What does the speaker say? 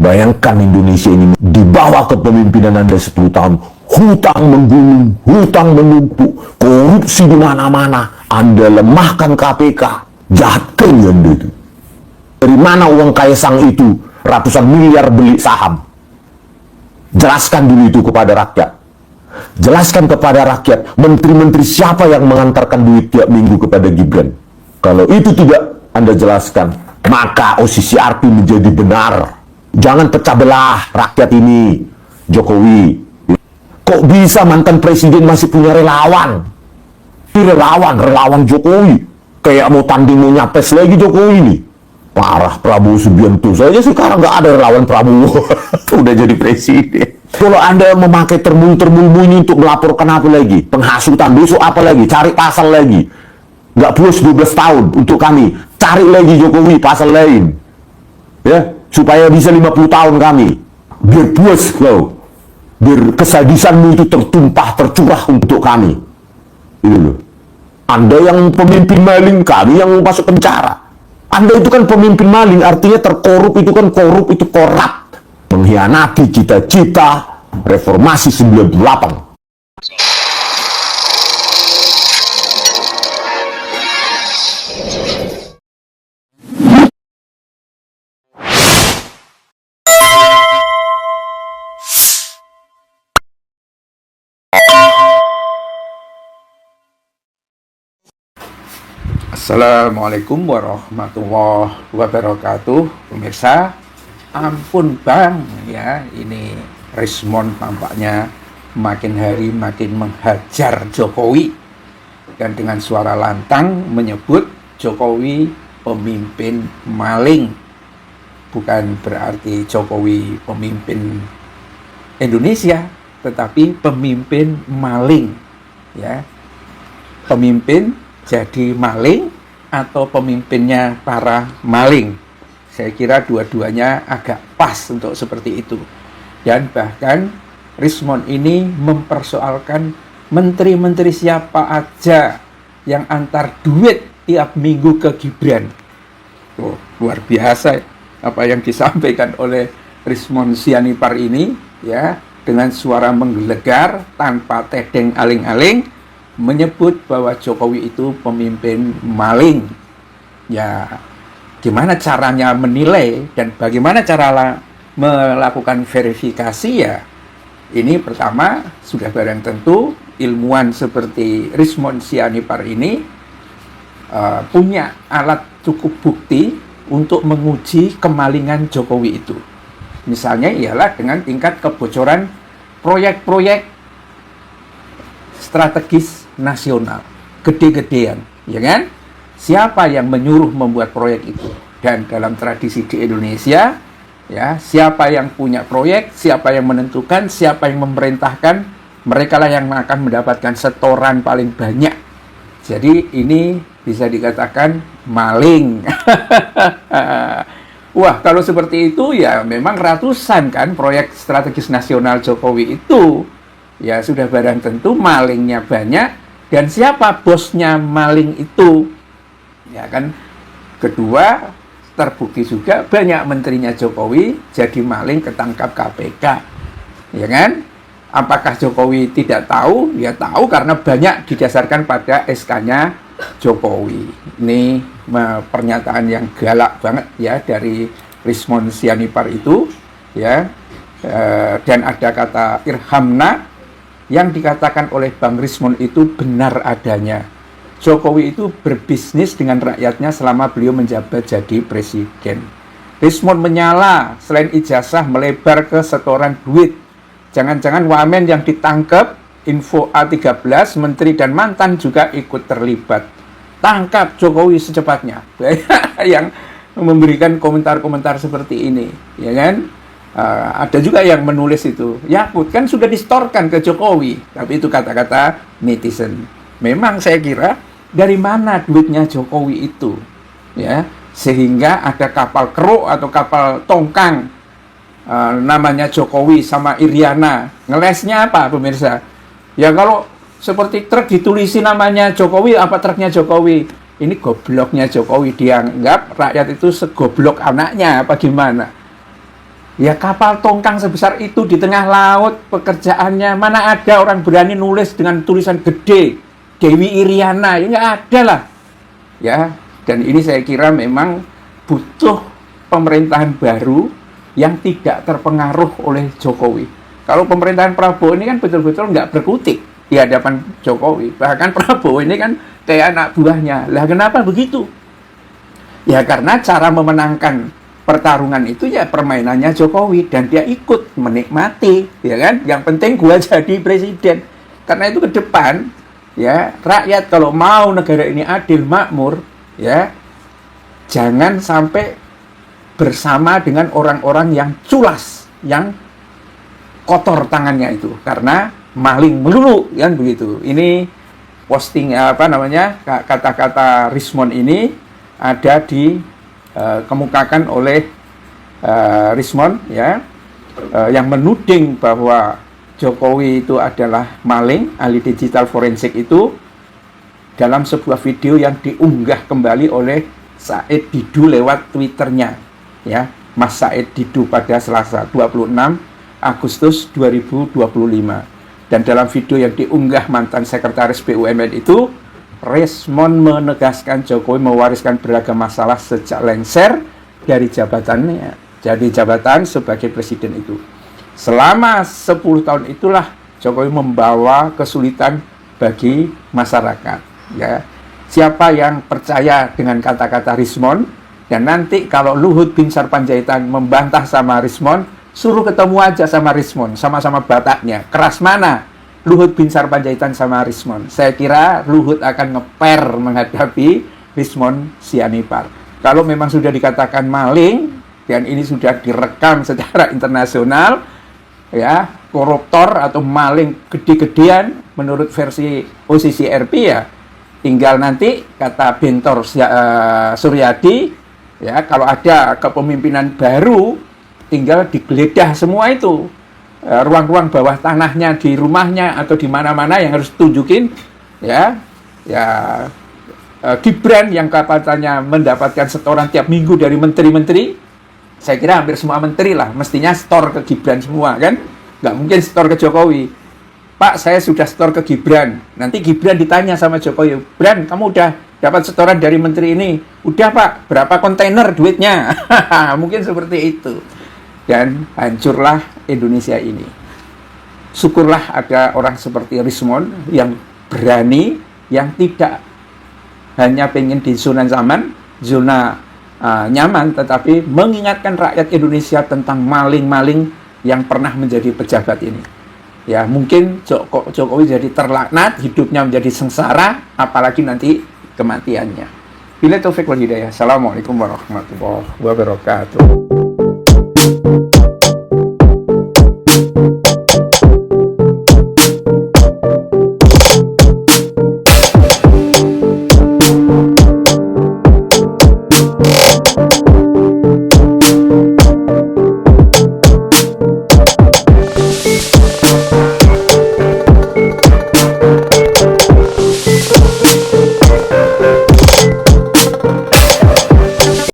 Bayangkan Indonesia ini di bawah kepemimpinan Anda 10 tahun, hutang menggunung, hutang menumpuk, korupsi di mana-mana. Anda lemahkan KPK, jahat kali Anda itu. Dari mana uang Kaisang itu ratusan miliar beli saham? Jelaskan dulu itu kepada rakyat. Jelaskan kepada rakyat, menteri-menteri siapa yang mengantarkan duit tiap minggu kepada Gibran. Kalau itu tidak Anda jelaskan, maka OCCRP menjadi benar. Jangan pecah belah rakyat ini, Jokowi. Kok bisa mantan presiden masih punya relawan? Relawan Jokowi. Kayak mau tanding, mau nyapres lagi Jokowi ini. Parah Prabowo Subianto saja sekarang nggak ada relawan Prabowo. Udah jadi presiden. Kalau Anda memakai termul-termul bunyi untuk melaporkan apa lagi? Penghasutan, besok apa lagi? Cari pasal lagi. Nggak puas 12 tahun untuk kami. Cari lagi Jokowi pasal lain. Ya, supaya bisa 50 tahun kami. Biar puas loh. Biar kesadisanmu itu tertumpah, tercurah untuk kami. Itu loh. Anda yang pemimpin maling, kami yang masuk penjara. Anda itu kan pemimpin maling, artinya terkorup itu kan korup, itu korap. Mengkhianati cita-cita reformasi 98. Assalamualaikum warahmatullahi wabarakatuh. Pemirsa, ampun bang ya, ini Rismon tampaknya makin hari makin menghajar Jokowi dan dengan suara lantang menyebut Jokowi pemimpin maling. Bukan berarti Jokowi pemimpin Indonesia, tetapi pemimpin maling ya. Pemimpin jadi maling atau pemimpinnya para maling. Saya kira dua-duanya agak pas untuk seperti itu. Dan bahkan Rismon ini mempersoalkan menteri-menteri siapa aja yang antar duit tiap minggu ke Gibran. Oh, luar biasa apa yang disampaikan oleh Rismon Sianipar ini ya, dengan suara menggelegar tanpa tedeng aling-aling menyebut bahwa Jokowi itu pemimpin maling. Ya, gimana caranya menilai dan bagaimana cara melakukan verifikasi ya? Ini pertama, sudah barang tentu ilmuwan seperti Rismon Sianipar ini punya alat cukup bukti untuk menguji kemalingan Jokowi itu. Misalnya ialah dengan tingkat kebocoran proyek-proyek strategis nasional, gede-gedean, ya kan? Siapa yang menyuruh membuat proyek itu? Dan dalam tradisi di Indonesia, ya, siapa yang punya proyek, siapa yang menentukan, siapa yang memerintahkan, mereka lah yang akan mendapatkan setoran paling banyak. Jadi ini bisa dikatakan maling. Wah, kalau seperti itu ya memang ratusan kan proyek strategis nasional Jokowi itu. Ya sudah barang tentu malingnya banyak. Dan siapa bosnya maling itu? Ya kan. Kedua, terbukti juga banyak menterinya Jokowi jadi maling ketangkap KPK. Ya kan? Apakah Jokowi tidak tahu? Ya tahu karena banyak didasarkan pada SK-nya Jokowi. Ini pernyataan yang galak banget ya dari Rismon Sianipar itu ya. Dan ada kata irhamna yang dikatakan oleh Bang Rismon itu benar adanya. Jokowi itu berbisnis dengan rakyatnya selama beliau menjabat jadi presiden. Rismon menyala selain ijazah melebar ke setoran duit. Jangan-jangan wamen yang ditangkap, info A13, menteri dan mantan juga ikut terlibat. Tangkap Jokowi secepatnya. Yang memberikan komentar-komentar seperti ini, ya kan? Ada juga yang menulis itu, Yakut kan sudah distorkan ke Jokowi, tapi itu kata-kata netizen. Memang saya kira dari mana duitnya Jokowi itu, ya, sehingga ada kapal keruk atau kapal tongkang namanya Jokowi sama Iriana. Ngelesnya apa pemirsa? Ya kalau seperti truk ditulisi namanya Jokowi, apa truknya Jokowi? Ini gobloknya Jokowi, dianggap rakyat itu segoblok anaknya apa gimana? Ya kapal tongkang sebesar itu di tengah laut pekerjaannya, mana ada orang berani nulis dengan tulisan gede Dewi Iriana, ya nggak ada lah. Ya, dan ini saya kira memang butuh pemerintahan baru yang tidak terpengaruh oleh Jokowi. Kalau pemerintahan Prabowo ini kan betul-betul nggak berkutik di hadapan Jokowi. Bahkan Prabowo ini kan kayak anak buahnya. Lah kenapa begitu? Ya karena cara memenangkan pertarungan itu ya permainannya Jokowi, dan dia ikut menikmati, ya kan? Yang penting gua jadi presiden. Karena itu ke depan, ya rakyat kalau mau negara ini adil makmur, ya jangan sampai bersama dengan orang-orang yang culas, yang kotor tangannya itu, karena maling melulu, kan begitu. Ini posting kata-kata Rismond ini ada kemukakan oleh Rismond, ya, yang menuding bahwa Jokowi itu adalah maling, ahli digital forensik itu, dalam sebuah video yang diunggah kembali oleh Said Didu lewat Twitternya, ya, Mas Said Didu pada Selasa 26 Agustus 2025. Dan dalam video yang diunggah mantan sekretaris BUMN itu, Rismond menegaskan Jokowi mewariskan beragam masalah sejak lengser dari jabatannya, jadi jabatan sebagai presiden itu. Selama 10 tahun itulah Jokowi membawa kesulitan bagi masyarakat. Ya, siapa yang percaya dengan kata-kata Rismond, dan nanti kalau Luhut Binsar Panjaitan membantah sama Rismond, suruh ketemu aja sama Rismond, sama-sama bataknya. Keras mana Luhut Binsar Panjaitan sama Rismond? Saya kira Luhut akan ngeper menghadapi Rismond Sianipar. Kalau memang sudah dikatakan maling, dan ini sudah direkam secara internasional, ya, koruptor atau maling gede-gedean menurut versi OCCRP, ya, tinggal nanti kata Bentor Suryadi, ya, kalau ada kepemimpinan baru, tinggal digeledah semua itu. Ruang-ruang bawah tanahnya di rumahnya atau di mana-mana yang harus tunjukin, ya, Gibran yang katanya mendapatkan setoran tiap minggu dari menteri-menteri. Saya kira hampir semua menteri lah mestinya setor ke Gibran semua, kan? Nggak mungkin setor ke Jokowi. Pak, saya sudah setor ke Gibran. Nanti Gibran ditanya sama Jokowi, Bran, kamu udah dapat setoran dari menteri ini? Udah Pak, berapa kontainer duitnya? Mungkin seperti itu. Dan hancurlah Indonesia ini. Syukurlah ada orang seperti Rismond yang berani, yang tidak hanya pengen di zona nyaman, tetapi mengingatkan rakyat Indonesia tentang maling-maling yang pernah menjadi pejabat ini. Ya, mungkin Jokowi jadi terlaknat, hidupnya menjadi sengsara, apalagi nanti kematiannya. Bila taufik wal hidayah. Assalamualaikum warahmatullahi wabarakatuh.